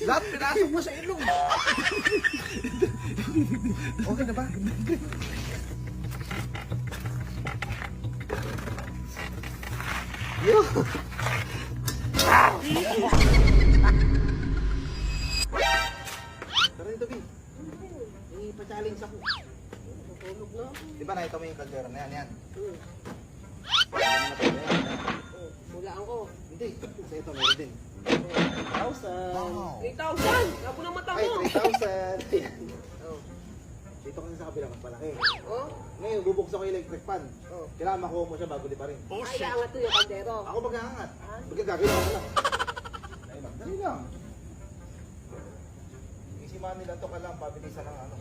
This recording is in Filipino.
Lahat pinasok mo sa ilong. Okay na ba? Yo! Tara dito, B. Pa-challenge ako. Tutulog na. Di ba nakita mo yung kaldera na yan? Yan. Bulaan ko. Hindi. Sa ito, meron din. 3,000. Wow. 3,000! Labo ng mata Ay, mo! 3,000. Ayan. Oh. Dito kasi sa kabila mas malaki. Oh? Ngayon, bubuksan ko yung electric fan. Oh. Kailangan makuha mo siya bago di pa rin. Ay, angat to yung kaldero. Ako mag-aangat. Magkagagawin ako lang. Dali lang. Isimahan nila to ka lang, pabilisan ng ano.